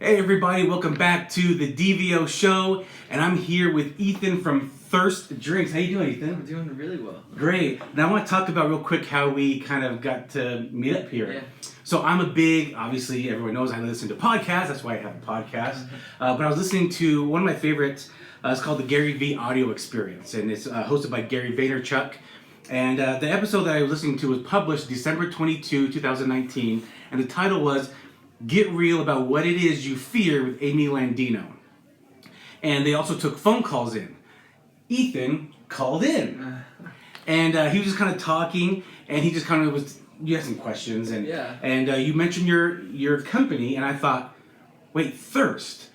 Hey everybody, welcome back to the DVO Show, and I'm here with Ethan from Thirst Drinks. How you doing, Ethan? I'm doing really well. Great. Now I want to talk about real quick how we kind of got to meet up here. Yeah. So I'm a big, obviously everyone knows I listen to podcasts, that's why I have a podcast. But I was listening to one of my favorites, it's called the Gary V Audio Experience, and it's hosted by Gary Vaynerchuk. And the episode that I was listening to was published December 22, 2019, and the title was Get Real About What It Is You Fear with Amy Landino. And they also took phone calls in. Ethan called in. And he was just kind of talking, and he just kind of was, you had some questions, and you mentioned your company, and I thought, wait, Thirst?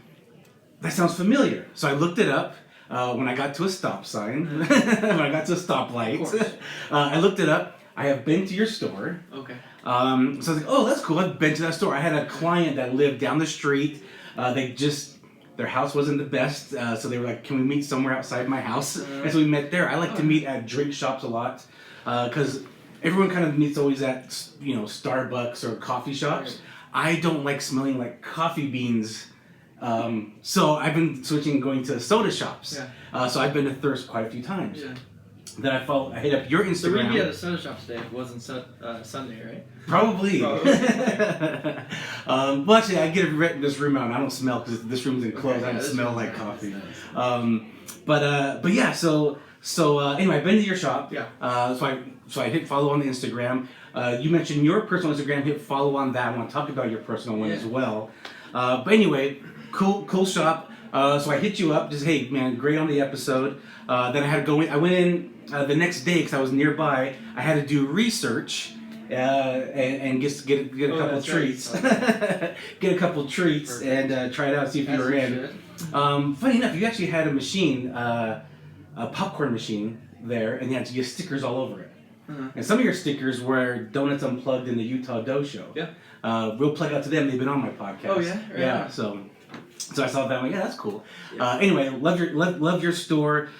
That sounds familiar. So I looked it up when I got to a stop sign, when I got to a stoplight. I looked it up. I have been to your store. Okay. So I was like, oh, that's cool. I've been to that store. I had a client that lived down the street. Their house wasn't the best, so they were like, can we meet somewhere outside my house? And so we met there. I like to meet at drink shops a lot, because everyone kind of meets always at, Starbucks or coffee shops. Right. I don't like smelling like coffee beans, so I've been switching going to soda shops. Yeah. So I've been to Thirst quite a few times. Yeah. Then I hit up your Instagram. So we'd be at a soda shop today if it wasn't Sunday, right? Probably. Well, actually, I get this room out and I don't smell because this room's enclosed. I don't smell like coffee. Nice. But yeah. So anyway, I've been to your shop. Yeah. So I hit follow on the Instagram. You mentioned your personal Instagram. Hit follow on that. I want to talk about your personal one as well. But anyway, cool shop. So I hit you up. Just hey man, great on the episode. Then I had to go in. I went in the next day because I was nearby. I had to do research and just get a couple treats. Get a couple treats and try it out, see if you were in. Funny enough, you actually had a machine, a popcorn machine there, and you had to get stickers all over it. And some of your stickers were Donuts Unplugged in the Utah Dough Show. Yeah. We'll plug out to them. They've been on my podcast. Oh yeah. Right. Yeah. So I saw that one. Yeah, that's cool. Yeah. Anyway, love your store.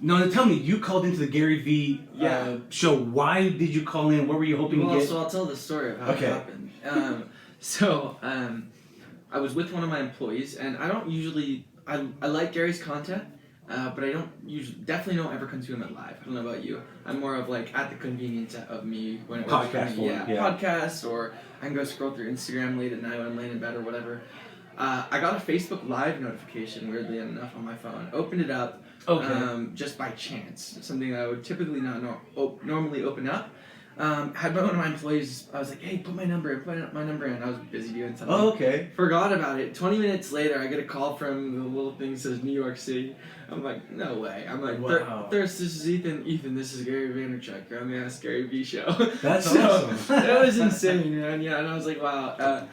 No, tell me, you called into the Gary V show. Why did you call in? What were you hoping to get? So I'll tell the story of how it happened. I was with one of my employees, and I don't usually, I like Gary's content, but I definitely don't ever consume it live. I don't know about you. I'm more of like at the convenience of me when it works for me. Podcasts, or I can go scroll through Instagram late at night when I'm laying in bed or whatever. I got a Facebook Live notification, weirdly enough, on my phone. Opened it up, just by chance. Something that I would typically not normally open up. Had one of my employees, I was like, hey, put my number in. I was busy doing something. Oh, okay. Forgot about it. 20 minutes later, I get a call from the little thing that says New York City. I'm like, no way. I'm like, wow. Thirst, this is Ethan. Ethan, this is Gary Vaynerchuk. You're on the Ask Gary V show. That's awesome. That was insane, man. Yeah, and I was like, wow.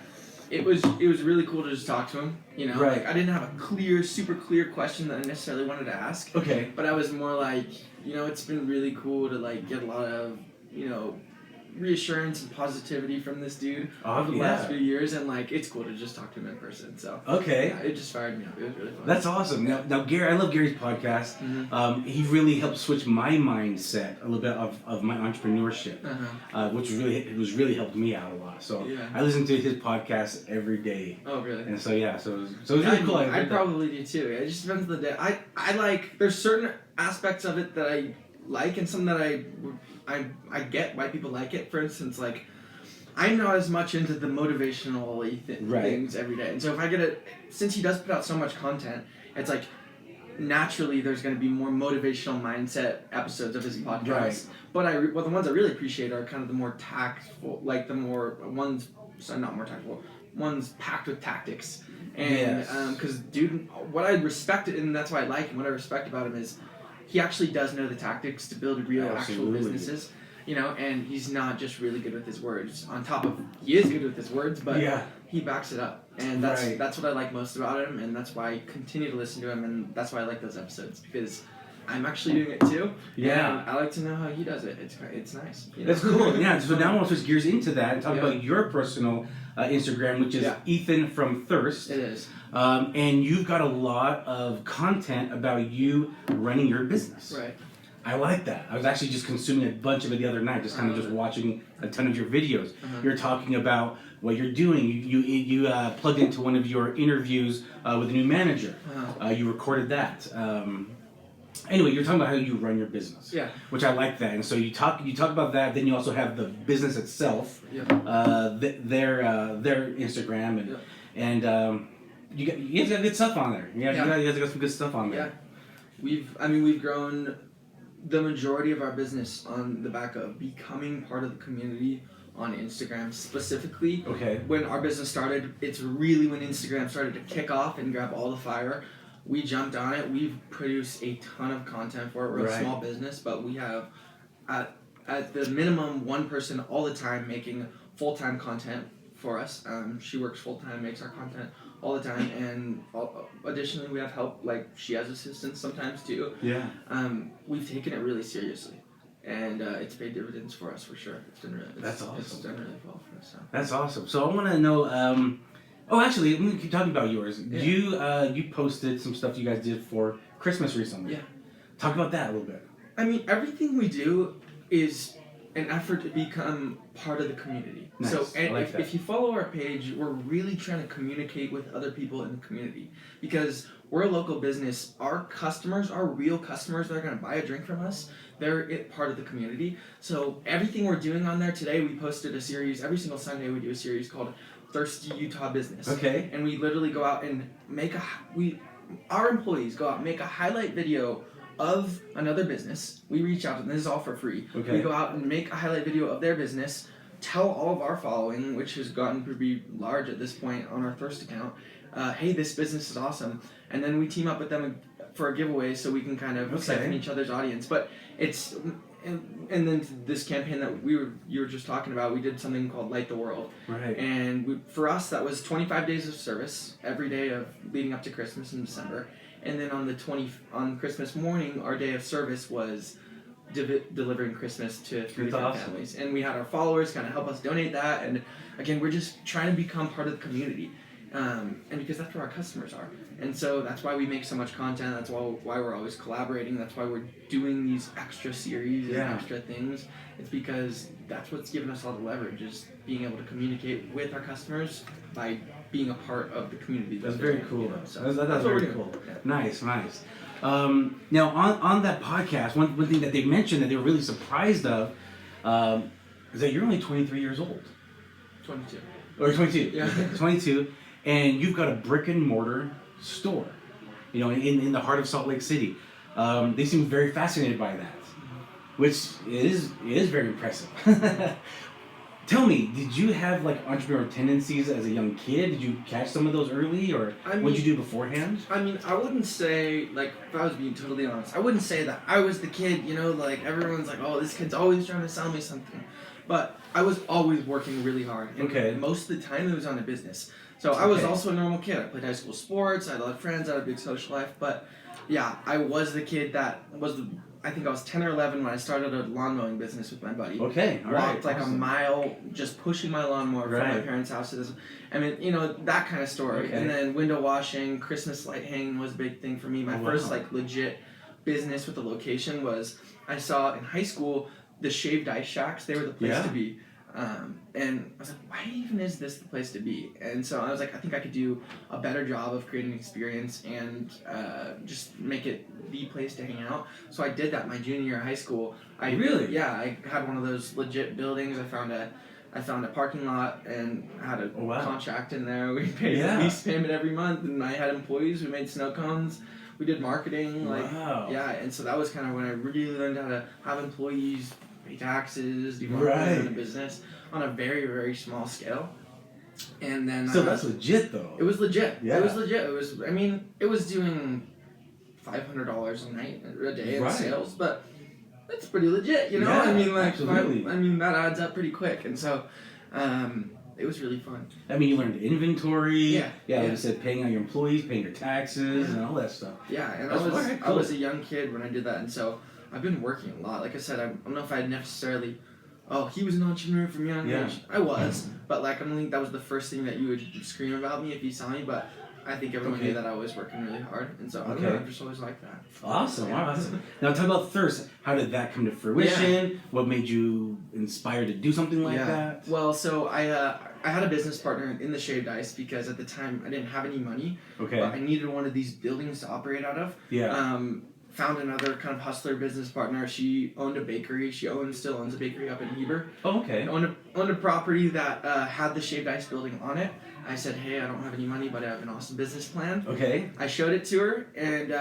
It was really cool to just talk to him, Right. Like, I didn't have a super clear question that I necessarily wanted to ask. Okay. But I was more like, it's been really cool to like get a lot of, reassurance and positivity from this dude over the last few years, and like it's cool to just talk to him in person. So it just fired me up. It was really fun. That's awesome. Now Gary, I love Gary's podcast. He really helped switch my mindset a little bit of my entrepreneurship, which really helped me out a lot. So I listen to his podcast every day. Oh really? And so it was really cool. I probably do too. It just depends on the day. I like, there's certain aspects of it that I like, and some that I get why people like it. For instance, like, I'm not as much into the motivational things every day. And so if I get since he does put out so much content, it's like, naturally there's going to be more motivational mindset episodes of his podcast. Right. But the ones I really appreciate are kind of the more tactful, like the more ones, not more tactful, ones packed with tactics. And, because dude, what I respect, and that's why I like him, what I respect about him is, he actually does know the tactics to build real, actual businesses, and he's not just really good with his words. On top of, he is good with his words, but he backs it up. And that's what I like most about him, and that's why I continue to listen to him, and that's why I like those episodes, because I'm actually doing it too. Yeah. And I like to know how he does it. It's nice. That's cool. Yeah. So now I want to switch gears into that and talk about your personal Instagram, which is Ethan from Thirst. It is. And you've got a lot of content about you running your business. Right. I like that. I was actually just consuming a bunch of it the other night, just kind of just watching a ton of your videos. You're talking about what you're doing. You plugged into one of your interviews with a new manager. You recorded that. Anyway, you're talking about how you run your business. Yeah. Which I like that. And so you talk about that. Then you also have the business itself. Yeah. Their Instagram and you guys got good stuff on there. You guys got some good stuff on there. Yeah. We've grown the majority of our business on the back of becoming part of the community on Instagram specifically. Okay. When our business started, it's really when Instagram started to kick off and grab all the fire. We jumped on it. We've produced a ton of content for it. We're a small business, but we have at the minimum one person all the time making full-time content for us. She works full-time, makes our content all the time, and additionally we have help, like she has assistants sometimes too. Yeah. We've taken it really seriously, and it's paid dividends for us for sure. It's been really awesome. It's done really well for us. So. That's awesome. So I want to know. Actually, let me keep talking about yours. Yeah. You posted some stuff you guys did for Christmas recently. Yeah. Talk about that a little bit. I mean, everything we do is an effort to become part of the community. Nice. So if you follow our page, we're really trying to communicate with other people in the community, because we're a local business. Our customers, our real customers that are going to buy a drink from us, they're part of the community. So everything we're doing on there today, we posted a series. Every single Sunday we do a series called Thirsty Utah Business. Okay. And we literally go out and our employees go out and make a highlight video of another business. We reach out to them. This is all for free. Okay. We go out and make a highlight video of their business, tell all of our following, which has gotten to be large at this point on our Thirst account, hey, this business is awesome. And then we team up with them for a giveaway so we can kind of siphon each other's audience. But it's... And then this campaign that you were just talking about, we did something called Light the World. Right. And for us, that was 25 days of service every day of leading up to Christmas in December. And then on Christmas morning, our day of service was delivering Christmas to 3 different families. And we had our followers kind of help us donate that. And again, we're just trying to become part of the community. And because that's where our customers are. And so that's why we make so much content. That's why we're always collaborating. That's why we're doing these extra series and extra things. It's because that's what's given us all the leverage, is being able to communicate with our customers by being a part of the community. That's very cool. So that's very cool. Yeah. Nice. Now, on that podcast, one thing that they mentioned that they were really surprised of is that you're only 23 years old. 22. Or 22. Yeah. 22. And you've got a brick and mortar store, in the heart of Salt Lake City. They seem very fascinated by that, which is very impressive. Tell me, did you have like entrepreneurial tendencies as a young kid? Did you catch some of those early, or what did you do beforehand? I wouldn't say, like, if I was being totally honest, I wouldn't say that I was the kid, like everyone's like, oh, this kid's always trying to sell me something. But I was always working really hard. And most of the time it was on a business. So I was also a normal kid. I played high school sports. I had a lot of friends. I had a big social life. But yeah, I was the kid that I think I was 10 or 11 when I started a lawn mowing business with my buddy. Okay, all right. Walked like a mile just pushing my lawnmower from my parents' house to this. I mean, that kind of story. Okay. And then window washing, Christmas light hanging was a big thing for me. My first legit business with a location was, I saw in high school the shaved ice shacks. They were the place to be. And I was like, why even is this the place to be? And so I was like, I think I could do a better job of creating an experience and just make it the place to hang out. So I did that my junior year of high school. Really? Yeah, I had one of those legit buildings. I found a parking lot and had a contract in there. We paid a lease payment every month, and I had employees. We made snow cones. We did marketing. And so that was kind of when I really learned how to have employees, pay taxes, do marketing in a business on a very, very small scale. And then so that's legit though. It was legit. Yeah. It was legit. It was doing $500 a night, a day in sales, but that's pretty legit, Yeah, absolutely. That adds up pretty quick, and so it was really fun. You learned inventory. Like you said, paying out your employees, paying your taxes, and all that stuff. Yeah, and I was a young kid when I did that, and so I've been working a lot. Like I said, I don't know if I'd necessarily, he was an entrepreneur from young age. I was, but I don't think that was the first thing that you would scream about me if you saw me. But I think everyone knew that I was working really hard, and so I don't know, I'm just always like that. Awesome, awesome. Now talk about thirst. How did that come to fruition? Yeah. What made you inspired to do something like that? Well, so I had a business partner in the shaved ice because at the time I didn't have any money. Okay. But I needed one of these buildings to operate out of. Yeah. Found another kind of hustler business partner. She owned a bakery. She still owns a bakery up in Heber. Oh, okay. Owned a property that had the shaved ice building on it. I said, hey, I don't have any money, but I have an awesome business plan. Okay. I showed it to her, and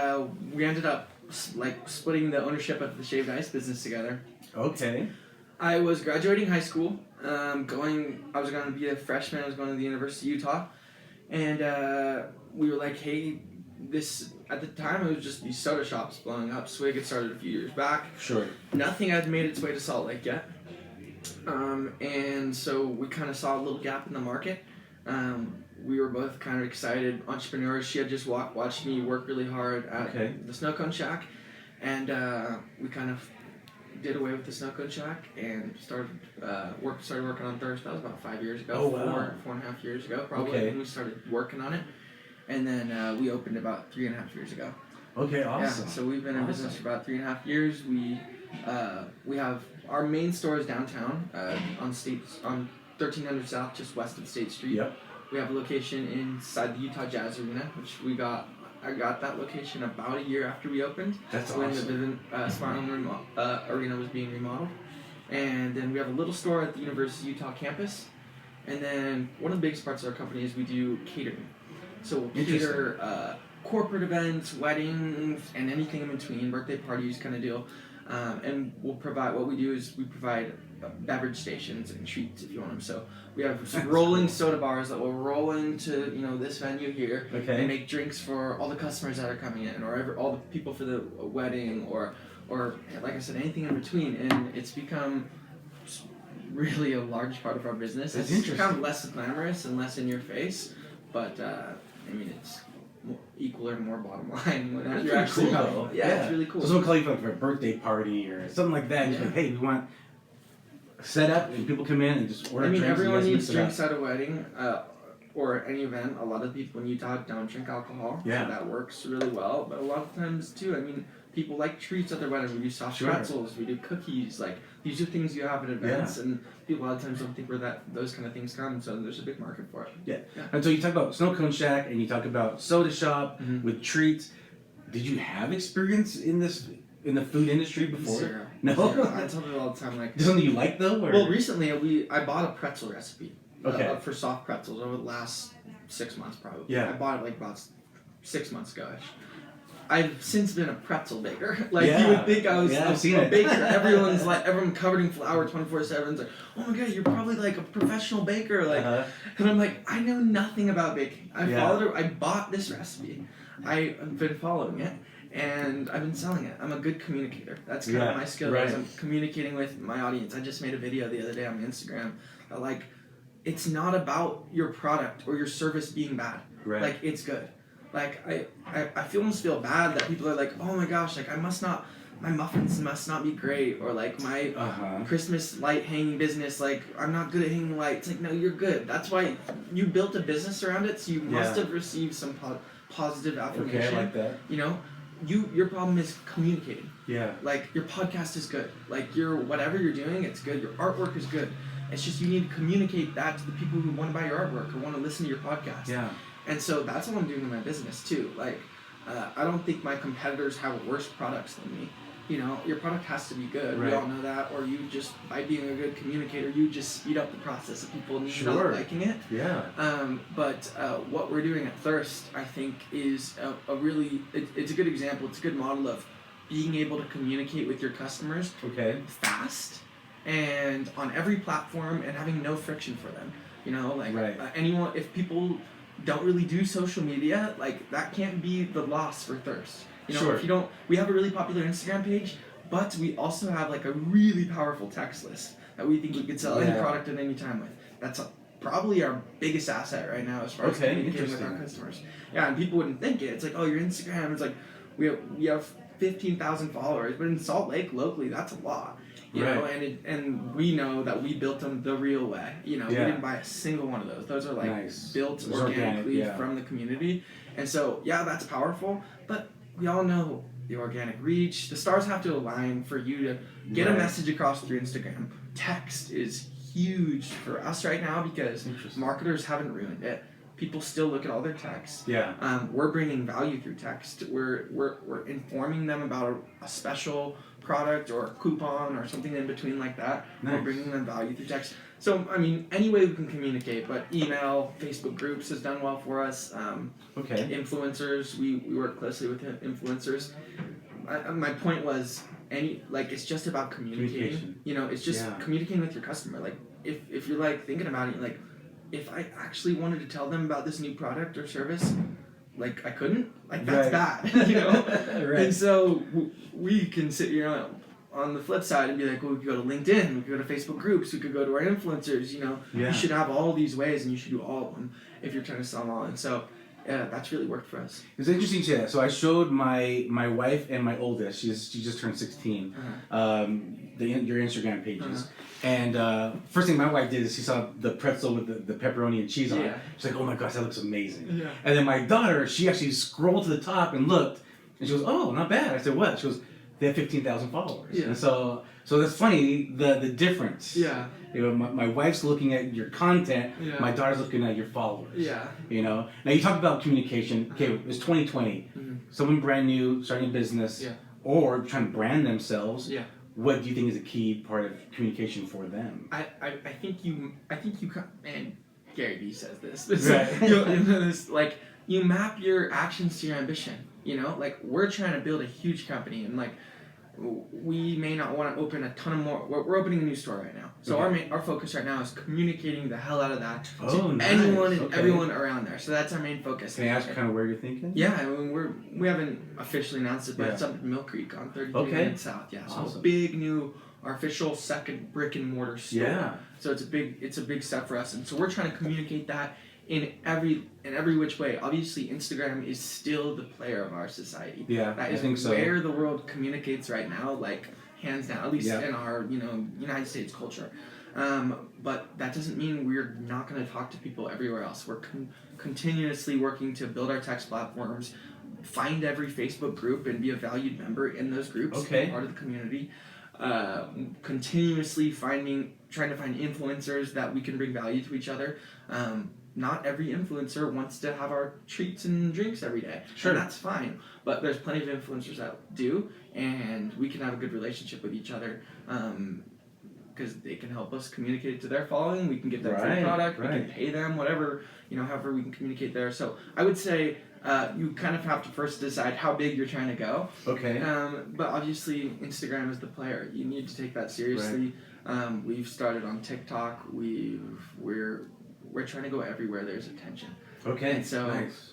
we ended up splitting the ownership of the shaved ice business together. Okay. I was graduating high school. I was going to be a freshman. I was going to the University of Utah, and we were like, hey, at the time it was just these soda shops blowing up. Swig had started a few years back. Sure. Nothing had made its way to Salt Lake yet, and so we kind of saw a little gap in the market. We were both kind of excited entrepreneurs. She had just watched me work really hard at the Snow Cone Shack, and we kind of did away with the Snow Cone Shack and started working on Thirst. That was about 5 years ago. Oh, wow. 4.5 years ago probably when we started working on it, and then we opened about 3.5 years ago. Okay, awesome. Yeah, so we've been in business for about 3.5 years. We have our main store is downtown on 1300 South, just west of State Street. Yep. We have a location inside the Utah Jazz Arena, which I got that location about a year after we opened. That's when awesome. the Smart Home Arena was being remodeled. And then we have a little store at the University of Utah campus. And then one of the biggest parts of our company is we do catering. So we'll cater corporate events, weddings, and anything in between, birthday parties kind of deal. And we provide beverage stations and treats if you want them. So we have some rolling soda bars that will roll into this venue here and make drinks for all the customers that are coming in, or all the people for the wedding, or like I said, anything in between. And it's become really a large part of our business. That's it's kind of less glamorous and less in your face, but it's equal or more bottom line when you're actually cool, it's really cool. So someone call you for a birthday party or something like that, and you're like, hey, we want set up, and people come in and just order drinks. Everyone needs drinks at a wedding or any event. A lot of people in Utah don't drink alcohol, so that works really well. But a lot of times too, people like treats at their wedding. We do soft pretzels, we do cookies. Like these are things you have at events, and people a lot of times don't think where those kind of things come. So there's a big market for it. Yeah. And so you talk about Snow Cone Shack, and you talk about soda shop with treats. Did you have experience in the food industry before? Zero. No. Zero. I tell people all the time, like. Is something you like though? Or? Well, recently I bought a pretzel recipe. Okay. For soft pretzels over the last 6 months probably. Yeah. I bought it about 6 months ago-ish. I've since been a pretzel baker. You would think I was a baker. Everyone covered in flour 24/7. It's like, oh my god, you're probably like a professional baker. And I'm like, I know nothing about baking. I bought this recipe. I've been following it, and I've been selling it. I'm a good communicator. That's kind of my skill. Right. I'm communicating with my audience. I just made a video the other day on Instagram that it's not about your product or your service being bad. Right. It's good. I almost feel bad that people are like, oh my gosh, my muffins must not be great, or my Christmas light hanging business, I'm not good at hanging lights. No, you're good. That's why you built a business around it, so you must have received some positive affirmation. Okay, I like that. Your problem is communicating. Yeah. Your podcast is good. Whatever you're doing, it's good. Your artwork is good. It's just you need to communicate that to the people who want to buy your artwork or want to listen to your podcast. Yeah. And so that's what I'm doing in my business too. I don't think my competitors have worse products than me. Your product has to be good. Right. We all know that. Or you just, by being a good communicator, you just speed up the process of people not liking it. Yeah. But what we're doing at Thirst, I think, is a really, it's a good example. It's a good model of being able to communicate with your customers fast and on every platform and having no friction for them. Anyone, if people don't really do social media, that can't be the loss for Thirst. If you don't, we have a really popular Instagram page, but we also have a really powerful text list that we think we could sell any product at any time with. That's probably our biggest asset right now as far as communicating with our customers. Yeah, and people wouldn't think it. It's your Instagram. It's we have 15,000 followers, but in Salt Lake locally, that's a lot. You know, and we know that we built them the real way. You know, we didn't buy a single one of those. Those are like built organically from the community. And so, yeah, that's powerful. But we all know the organic reach. The stars have to align for you to get a message across through Instagram. Text is huge for us right now because marketers haven't ruined it. People still look at all their texts. We're bringing value through text. We're informing them about a special product or a coupon or something in between like that. We're bringing them value through text. So, I mean, any way we can communicate, but email, Facebook groups has done well for us. Influencers, we work closely with influencers. My point was, it's just about communicating. You know, it's just communicating with your customer. Like, if you're like thinking about it, like, if I actually wanted to tell them about this new product or service, like I couldn't, like that's bad, you know. And so we can sit, you know, on the flip side and be like, well, we could go to LinkedIn, we could go to Facebook groups, we could go to our influencers. You know, you should have all these ways, and you should do all of them if you're trying to sell them all. And so, yeah, that's really worked for us. It's interesting to that. So I showed my wife and my oldest. She just turned 16. Your Instagram pages. And first thing my wife did is she saw the pretzel with the pepperoni and cheese on it. She's like, oh my gosh, that looks amazing. And then my daughter, she actually scrolled to the top and looked, and she goes, oh, not bad. I said, what? She goes, they have 15,000 followers. And so that's funny, the difference. You know, my wife's looking at your content, my daughter's looking at your followers. You know? Now you talked about communication. Okay, it's 2020. Someone brand new, starting a business, or trying to brand themselves. What do you think is a key part of communication for them? I think you and Gary Vee says this. Like, you map your actions to your ambition. You know, like, we're trying to build a huge company, and like, we may not want to open a ton of more. We're opening a new store right now, so our focus right now is communicating the hell out of that to anyone and everyone around there. So that's our main focus. Can I ask kind of where you're thinking? Yeah, I mean, we haven't officially announced it, but it's up in Mill Creek on 33 minutes south. Yeah, so big new, our official second brick and mortar store. So it's a big step for us, and so we're trying to communicate that in every which way. Obviously, Instagram is still the player of our society. That is where the world communicates right now, like hands down, at least in our United States culture. But that doesn't mean we're not going to talk to people everywhere else. We're continuously working to build our text platforms, find every Facebook group and be a valued member in those groups, be part of the community. Continuously trying to find influencers that we can bring value to each other. Not every influencer wants to have our treats and drinks every day. And that's fine. But there's plenty of influencers that do, and we can have a good relationship with each other because they can help us communicate it to their following. We can get them free product. We can pay them, whatever, however we can communicate there. So I would say you kind of have to first decide how big you're trying to go. But obviously, Instagram is the player. You need to take that seriously. We've started on TikTok. We're trying to go everywhere there's attention. And so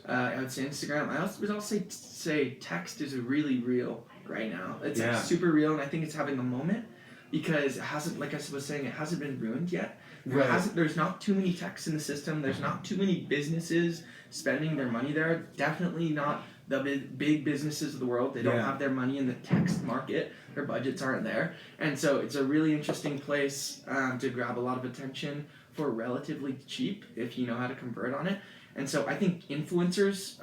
I would say Instagram. I would also say text is really real right now. It's like super real, and I think it's having a moment because it hasn't, like I was saying, it hasn't been ruined yet. There's not too many texts in the system. There's not too many businesses spending their money there. Definitely not the big businesses of the world. They don't have their money in the text market. Their budgets aren't there. And so it's a really interesting place to grab a lot of attention for relatively cheap if you know how to convert on it. And so I think influencers,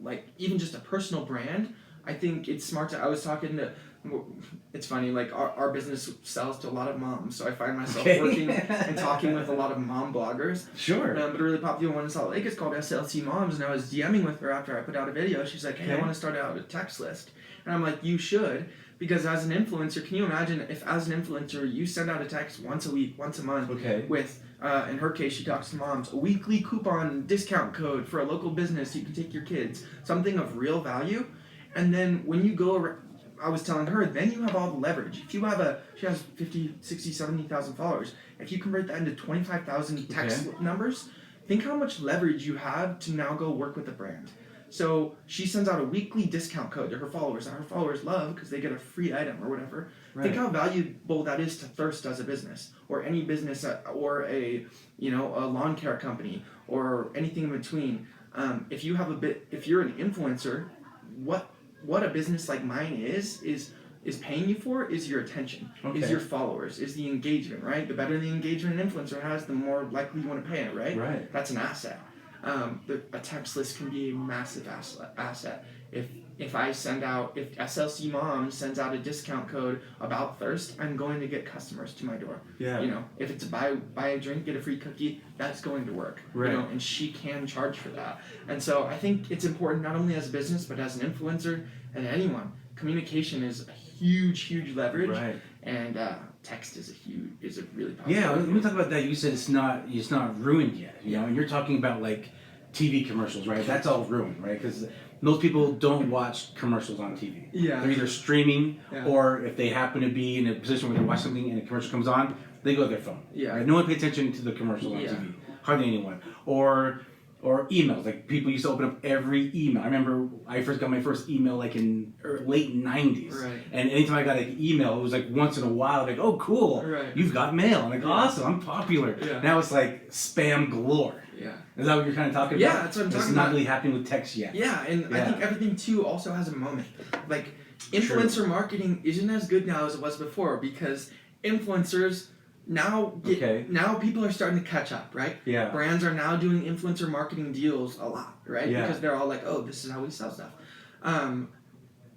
like even just a personal brand, I think it's smart to, I was talking to, it's funny, like our business sells to a lot of moms, so I find myself working and talking with a lot of mom bloggers. But a really popular one in Salt Lake is called SLC Moms, and I was DMing with her after I put out a video. She's like, hey, I want to start out a text list. And I'm like, you should, because as an influencer, can you imagine if as an influencer you send out a text once a week, once a month with, in her case, she talks to moms, a weekly coupon discount code for a local business you can take your kids, something of real value. And then when you go around, I was telling her, then you have all the leverage. If you have she has 50, 60, 70,000 followers. If you convert that into 25,000 text numbers, think how much leverage you have to now go work with a brand. So she sends out a weekly discount code to her followers that her followers love because they get a free item or whatever. Think how valuable that is to Thirst as a business, or any business, or a lawn care company, or anything in between. If you're an influencer, what what a business like mine is paying you for is your attention, is your followers, is the engagement, right? The better the engagement an influencer has, the more likely you want to pay it, right? Right. That's an asset. A text list can be a massive asset. If SLC Mom sends out a discount code about thirst, I'm going to get customers to my door. Yeah. You know, if it's a buy a drink, get a free cookie, that's going to work. Right. You know, and she can charge for that. And so I think it's important not only as a business but as an influencer and anyone. Communication is a huge leverage. Right. And text is a really powerful. Yeah, let me talk about that. You said it's not ruined yet. You know, and you're talking about like TV commercials, right? That's all ruined, right? Because most people don't watch commercials on TV. Yeah. They're either streaming or if they happen to be in a position where they watch something and a commercial comes on, they go to their phone. Yeah. Right? No one pays attention to the commercials on TV. Hardly anyone. Or emails. Like people used to open up every email. I remember I first got my first email like in late 90s. Right. And anytime I got an email, it was like once in a while, like, oh, cool. Right. You've got mail. I'm like, awesome. I'm popular. Yeah. Now it's like spam galore. Yeah. Is that what you're kind of talking Yeah, about? that's what I'm talking It's about. not really happening with text yet. Yeah, and I think everything too also has a moment. Like influencer marketing isn't as good now as it was before because influencers now people are starting to catch up, right? Yeah. Brands are now doing influencer marketing deals a lot, right? Yeah. Because they're all like, oh, this is how we sell stuff.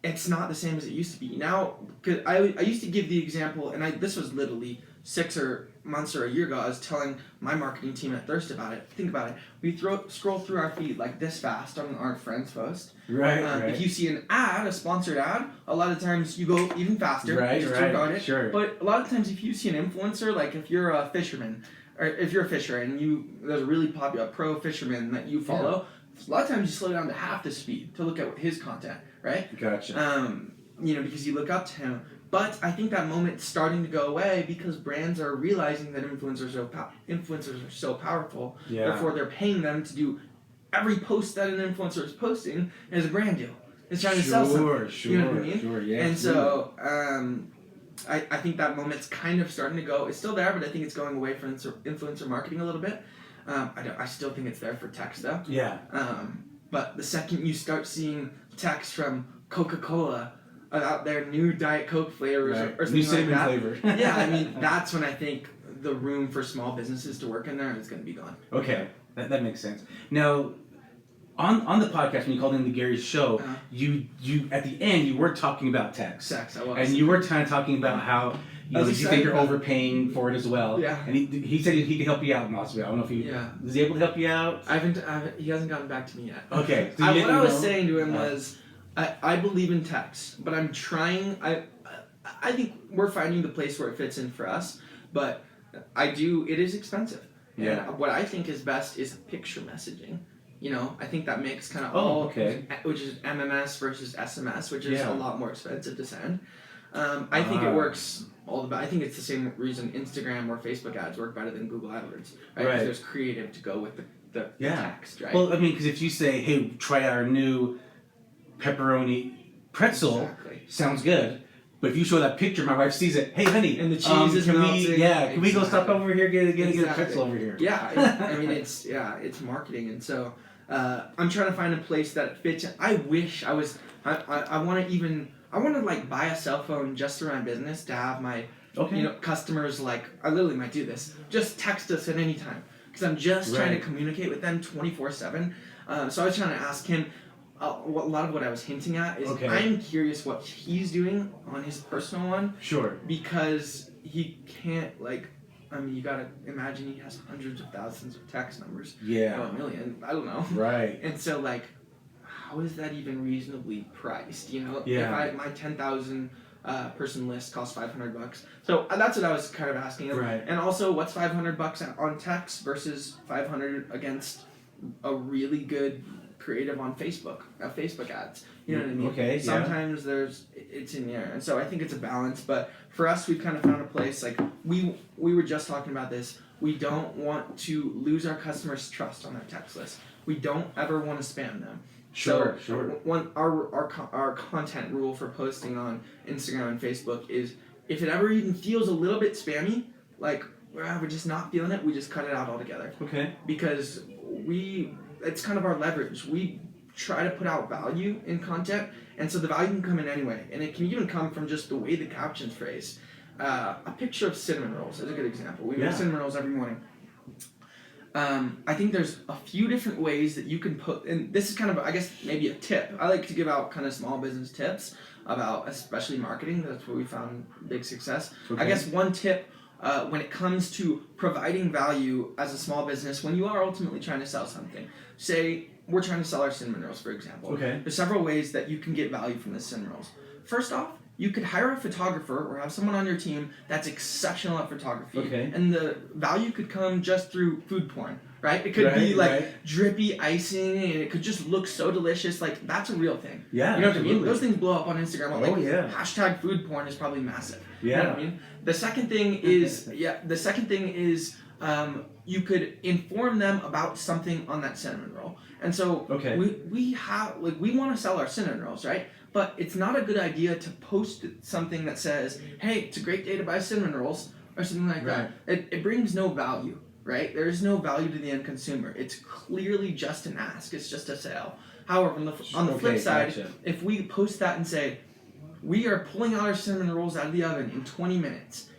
It's not the same as it used to be. Now, cause I used to give the example, and this was literally 6 months or a year ago. I was telling my marketing team at Thirst about it. Think about it. We scroll through our feed like this fast on our friends post. Right, right. If you see an ad, a sponsored ad, a lot of times you go even faster. Right, right. Sure. But a lot of times, if you see an influencer, like if you're a fisherman, or if you're a fisher and there's a really popular pro fisherman that you follow, a lot of times you slow down to half the speed to look at his content. Right. Gotcha. You know, because you look up to him. But I think that moment's starting to go away because brands are realizing that influencers are so powerful. Yeah. Therefore, they're paying them to do every post that an influencer is posting as a brand deal. It's trying to sell something. Sure, you know what I mean? Sure, yeah. And so, I think that moment's kind of starting to go. It's still there, but I think it's going away from influencer marketing a little bit. I still think it's there for text though. Yeah. But the second you start seeing text from Coca-Cola about their new Diet Coke flavors or something like that. Flavor. Yeah, I mean, that's when I think the room for small businesses to work in there is going to be gone. Okay, that makes sense. Now, on the podcast, when you called in the Gary's Show, you at the end, you were talking about text. Text, I was. And you were kind of talking about how you think you're overpaying for it as well. Yeah. And he said he could help you out in Las Vegas. I don't know if is he able to help you out? He hasn't gotten back to me yet. Okay. So what I was saying to him was, I believe in text, but I'm trying. I think we're finding the place where it fits in for us, but it is expensive. Yeah. And what I think is best is picture messaging. You know, I think that makes kind of which is MMS versus SMS, which is a lot more expensive to send. I think it works I think it's the same reason Instagram or Facebook ads work better than Google AdWords, right? Because there's creative to go with the text, right? Well, I mean, because if you say, hey, try our new pepperoni pretzel, sounds good. But if you show that picture, my wife sees it. Hey, honey, and the cheese is melting. Can we go stop over here, get a pretzel over here? Yeah, I mean it's marketing, and so I'm trying to find a place that fits. I wish I was. I want to like buy a cell phone just for my business to have my customers like I literally might do this. Just text us at any time because I'm just trying to communicate with them 24/7. So I was trying to ask him. A lot of what I was hinting at is I'm curious what he's doing on his personal one. Sure. Because he can't you gotta imagine he has hundreds of thousands of text numbers. Yeah. Or a million. I don't know. Right. And so how is that even reasonably priced? You know. Yeah. If my 10,000 person list costs $500. So that's what I was kind of asking him. Right. And also, what's $500 on text versus $500 against a really good creative on Facebook ads. You know what I mean? Okay. Sometimes it's in there, and so I think it's a balance. But for us, we've kind of found a place. Like we were just talking about this. We don't want to lose our customers' trust on their text list. We don't ever want to spam them. Sure. Our content rule for posting on Instagram and Facebook is if it ever even feels a little bit spammy, we're just not feeling it, we just cut it out altogether. Okay. Because it's kind of our leverage. We try to put out value in content, and so the value can come in anyway, and it can even come from just the way the caption's phrased. A picture of cinnamon rolls is a good example. We make cinnamon rolls every morning. I think there's a few different ways that you can put, and this is kind of, I guess, maybe a tip. I like to give out kind of small business tips about, especially marketing. That's where we found big success. Okay. I guess one tip when it comes to providing value as a small business, when you are ultimately trying to sell something, say we're trying to sell our cinnamon rolls, for example. Okay. There's several ways that you can get value from the cinnamon rolls. First off, you could hire a photographer or have someone on your team that's exceptional at photography. Okay. And the value could come just through food porn, right? It could be like drippy icing, and it could just look so delicious. Like, that's a real thing. Yeah, you know what I mean? Those things blow up on Instagram. Hashtag food porn is probably massive. Yeah. You know what I mean? The second thing is, you could inform them about something on that cinnamon roll. And so we want to sell our cinnamon rolls, right? But it's not a good idea to post something that says, hey, it's a great day to buy cinnamon rolls, or something like that. It brings no value, right? There is no value to the end consumer. It's clearly just an ask. It's just a sale. However, on the flip side, if we post that and say, we are pulling out our cinnamon rolls out of the oven in 20 minutes,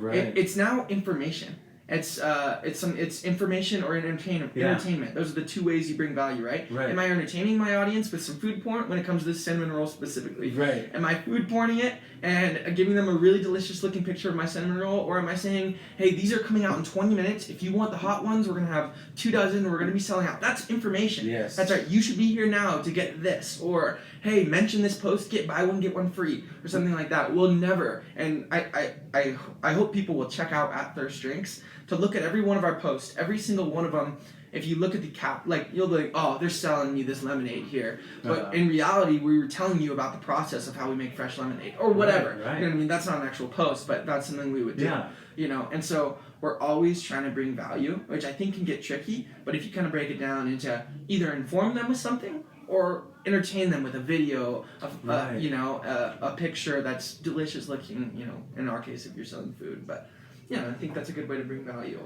it's now information. It's information or entertainment. Those are the two ways you bring value, right? Am I entertaining my audience with some food porn when it comes to this cinnamon roll specifically? Right. Am I food porning it and giving them a really delicious looking picture of my cinnamon roll? Or am I saying, hey, these are coming out in 20 minutes. If you want the hot ones, we're going to have 2 dozen. We're going to be selling out. That's information. Yes. That's right. You should be here now to get this. Or, hey, mention this post, buy one, get one free. Or something like that. We'll never. And I hope people will check out At Thirst Drinks to look at every one of our posts, every single one of them. If you look at the cap, you'll be like, oh, they're selling me this lemonade here. But in reality, we were telling you about the process of how we make fresh lemonade or whatever. Right. You know what I mean? That's not an actual post, but that's something we would do. Yeah. You know, and so we're always trying to bring value, which I think can get tricky. But if you kind of break it down into either inform them with something or entertain them with a video of, a picture that's delicious looking, in our case, if you're selling food. But yeah, I think that's a good way to bring value.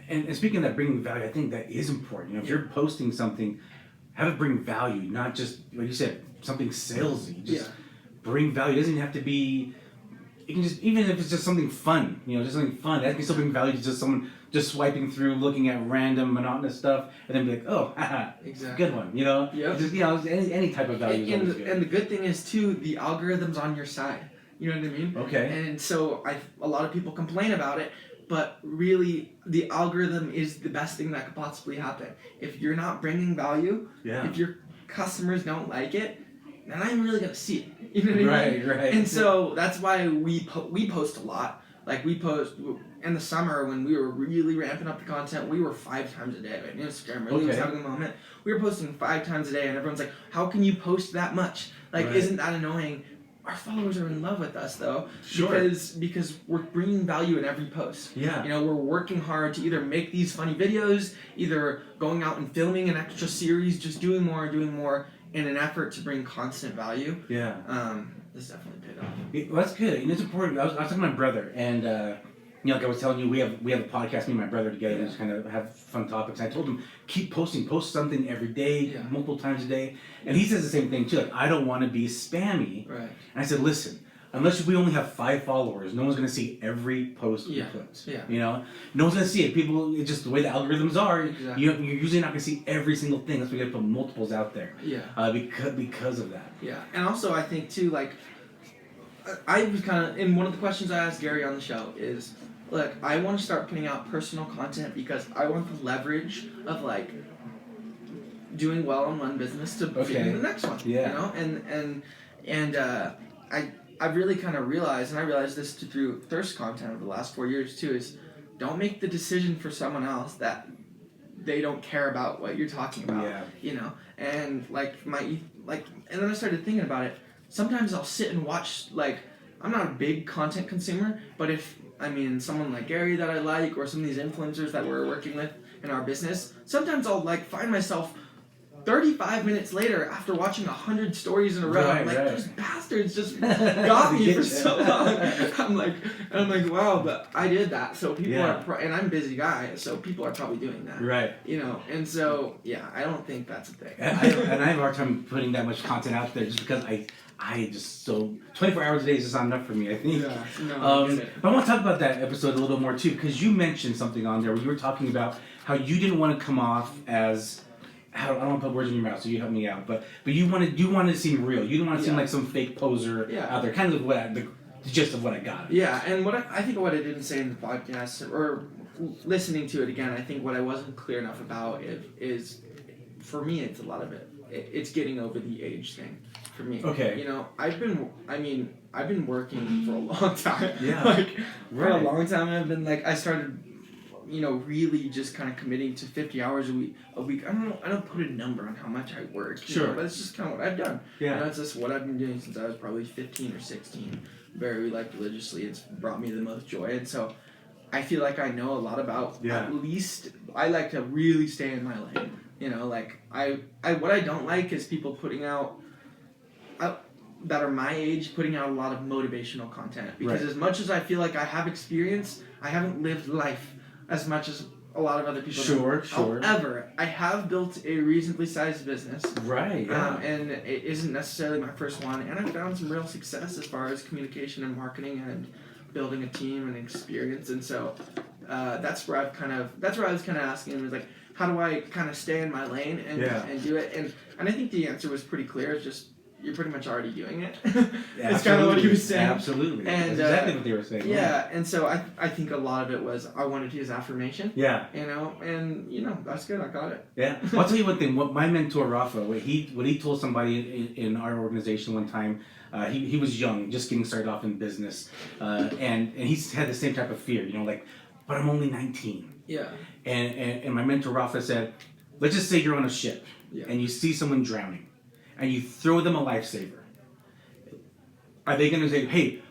And speaking of that bringing value, I think that is important. If you're posting something, have it bring value, not just, like you said, something salesy. Just bring value. It doesn't have to be, it can just, even if it's just something fun, just something fun, that can still bring value to just someone just swiping through, looking at random monotonous stuff, and then be like, oh, haha, exactly. Good one, Just, any type of value. And the good thing is, too, the algorithm's on your side. You know what I mean? Okay. And so a lot of people complain about it, but really the algorithm is the best thing that could possibly happen. If you're not bringing value, if your customers don't like it, then I'm really going to see it. You know what I mean? Right. And so that's why we post a lot. Like, we post in the summer when we were really ramping up the content, we were 5 times a day. Right? Instagram really was having a moment. We were posting 5 times a day, and everyone's like, how can you post that much? Isn't that annoying? Our followers are in love with us, though, because we're bringing value in every post. Yeah. We're working hard to either make these funny videos, either going out and filming an extra series, just doing more in an effort to bring constant value. Yeah. This definitely paid off. Well, that's good, and it's important. I was talking to my brother, and like I was telling you, we have a podcast, me and my brother together, and just kind of have fun topics. And I told him, keep posting, post something every day, multiple times a day. And he says the same thing too. Like, I don't want to be spammy. Right. And I said, listen, unless we only have 5 followers, no one's going to see every post we put. Yeah. No one's going to see it. It's just the way the algorithms are. Exactly. You're usually not going to see every single thing. That's why you got to put multiples out there. Yeah. Because of that. Yeah. And also, I think too, I was kind of, in one of the questions I asked Gary on the show is, look, I want to start putting out personal content because I want the leverage of doing well in one business to get in the next one. Yeah. I've really kind of realized, and I realized this through Thirst content over the last 4 years too, is don't make the decision for someone else that they don't care about what you're talking about. Yeah. And and then I started thinking about it. Sometimes I'll sit and watch, I'm not a big content consumer, but someone like Gary that I like, or some of these influencers that we're working with in our business, sometimes I'll find myself 35 minutes later, after watching 100 stories in a row, I'm like, those bastards just got me for so long. I'm like, wow, but I did that. So people are, and I'm a busy guy, so people are probably doing that. Right. You know, and so, yeah, I don't think that's a thing. And I have a hard time putting that much content out there just because I just, so 24 hours a day is just not enough for me, I think. Yeah, no, but I want to talk about that episode a little more too, because you mentioned something on there where you were talking about how you didn't want to come off as, I don't want to put words in your mouth, so you help me out, but you wanted to seem real. You didn't want to seem like some fake poser out there. Kind of the gist of what I got. Yeah, and I think what I didn't say in the podcast, or listening to it again, I think what I wasn't clear enough about is, for me, it's a lot of it. It's getting over the age thing for me. Okay. You know, I've been working for a long time. Yeah. For a long time, I've been I started, really just kind of committing to 50 hours a week. I don't put a number on how much I work. Sure. But it's just kind of what I've done. Yeah. It's just what I've been doing since I was probably 15 or 16. Very religiously. It's brought me the most joy. And so I feel like I know a lot about, at least, I like to really stay in my lane. What I don't like is people putting out that are my age, putting out a lot of motivational content. Because as much as I feel like I have experience, I haven't lived life as much as a lot of other people do. Sure. However, I have built a reasonably sized business. Right, yeah. And it isn't necessarily my first one. And I've found some real success as far as communication and marketing and building a team and experience. And so that's where I was kind of asking him, is how do I kind of stay in my lane and do it? And I think the answer was pretty clear. It's just, you're pretty much already doing it. It's kind of what he was saying. Absolutely. And, that's exactly what they were saying. Yeah, and so I think a lot of it was I wanted his affirmation. Yeah. And that's good. I got it. Yeah. I'll tell you one thing. What my mentor Rafa, what he told somebody in our organization one time, he was young, just getting started off in business, and he had the same type of fear, but I'm only 19. Yeah. And my mentor Rafa said, let's just say you're on a ship and you see someone drowning. And you throw them a lifesaver. Are they going to say, hey,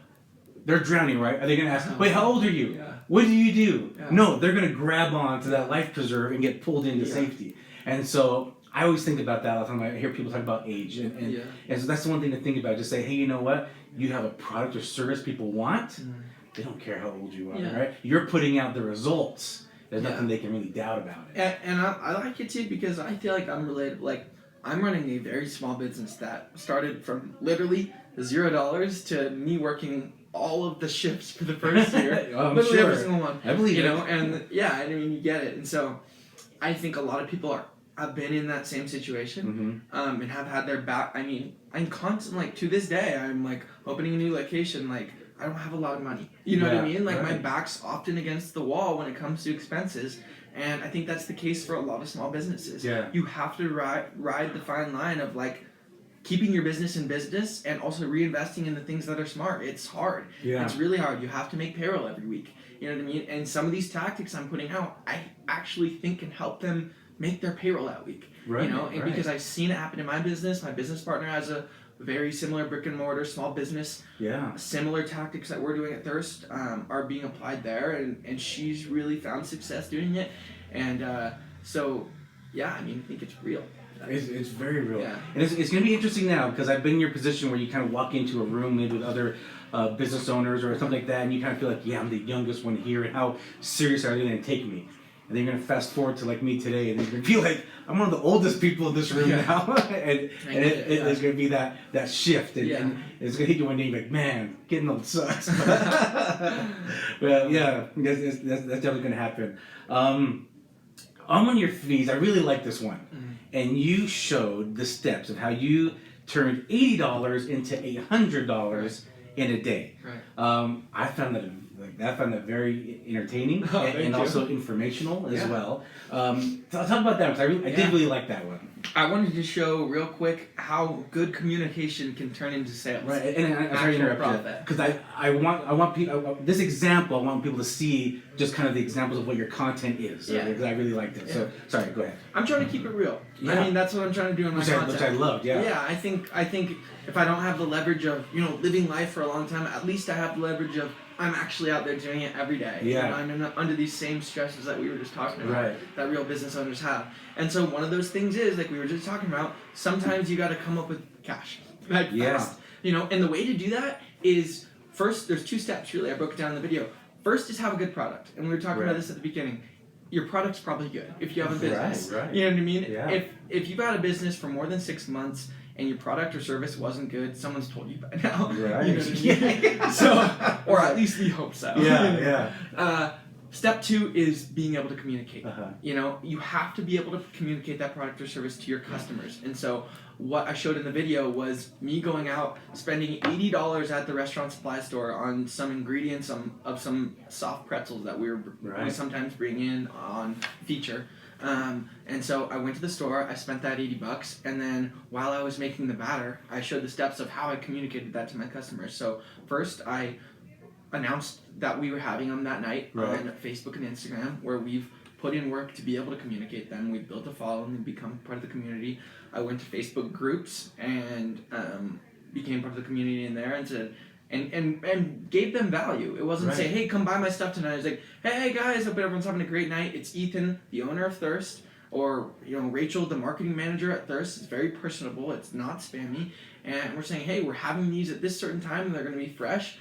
they're drowning, right? Are they going to ask, wait, how old are you? Yeah. What do you do? Yeah. No, they're going to grab on to that life preserver and get pulled into safety. And so I always think about that all the time. I hear people talk about age. And so that's the one thing to think about. Just say, hey, you know what? You have a product or service people want. They don't care how old you are, right? You're putting out the results. There's nothing they can really doubt about it. And I like it too, because I feel like I'm related. I'm running a very small business that started from literally $0 to me working all of the shifts for the first year. Literally every single one. I believe it. And you get it. And so I think a lot of people have been in that same situation, and have had their back. I'm constantly, to this day, I'm opening a new location, I don't have a lot of money. You know what I mean? My back's often against the wall when it comes to expenses. And I think that's the case for a lot of small businesses. Yeah. You have to ride the fine line of keeping your business in business and also reinvesting in the things that are smart. It's hard. Yeah. It's really hard. You have to make payroll every week. You know what I mean? And some of these tactics I'm putting out, I actually think can help them make their payroll that week. Right. Because I've seen it happen in my business. My business partner has a very similar brick and mortar small business. Yeah. Similar tactics that we're doing at Thirst are being applied there, and she's really found success doing it. And I think it's real. It's very real. Yeah. And it's going to be interesting now, because I've been in your position where you kind of walk into a room maybe with other business owners or something like that, and you kind of feel like, I'm the youngest one here, and how serious are they going to take me? And then you're going to fast forward to me today, and you're going to feel like I'm one of the oldest people in this room now. and it's going to be that shift. And it's going to hit you one day, you're like, man, getting old sucks. Well, that's definitely going to happen. On one of your feeds, I really like this one. And you showed the steps of how you turned $80 into $800 in a day. Right. I found that very entertaining and also informational as well. Talk about that, because I did really like that one. I wanted to show real quick how good communication can turn into sales. Right, and I'm sorry to interrupt you, because I want people, this example, I want people to see just kind of the examples of what your content is. Because I really liked it. So sorry, go ahead. I'm trying to keep it real. Yeah. That's what I'm trying to do in my content. Which I loved. Yeah. Yeah, I think if I don't have the leverage of living life for a long time, at least I have the leverage of I'm actually out there doing it every day. Yeah. I'm under these same stresses that we were just talking about, right. that real business owners have. And so one of those things is, like we were just talking about, sometimes you got to come up with cash. Like fast. And the way to do that is, first, there's 2 steps really. I broke it down in the video. First is have a good product. And we were talking about this at the beginning. Your product's probably good if you have a business. Right. You know what I mean? Yeah. If you've had a business for more than 6 months and your product or service wasn't good, someone's told you by now. Right. You know what I mean? So, or at least we hope so. Yeah. Step 2 is being able to communicate. Uh-huh. You have to be able to communicate that product or service to your customers. And so what I showed in the video was me going out, spending $80 at the restaurant supply store on some ingredients of some soft pretzels that we sometimes bring in on feature. And so I went to the store, I spent that $80, and then while I was making the batter, I showed the steps of how I communicated that to my customers. So first I announced that we were having them that night on Facebook and Instagram, where we've put in work to be able to communicate them. We've built a following and become part of the community. I went to Facebook groups and became part of the community in there, and said, and gave them value. It wasn't say, hey, come buy my stuff tonight. It was like, hey guys, hope everyone's having a great night. It's Ethan, the owner of Thirst, or Rachel, the marketing manager at Thirst. It's very personable. It's not spammy. And we're saying, hey, we're having these at this certain time, and they're going to be fresh.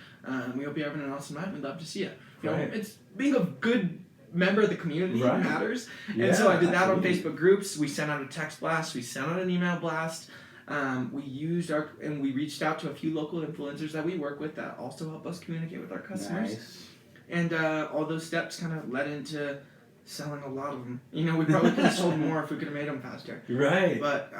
We hope you're having an awesome night. We'd love to see you. It's being a good member of the community matters. Yeah, and so I did that absolutely. on Facebook groups. We sent out a text blast. We sent out an email blast. We reached out to a few local influencers that we work with that also help us communicate with our customers. Nice. And all those steps kind of led into selling a lot of them. We probably could have sold more if we could have made them faster. Right. But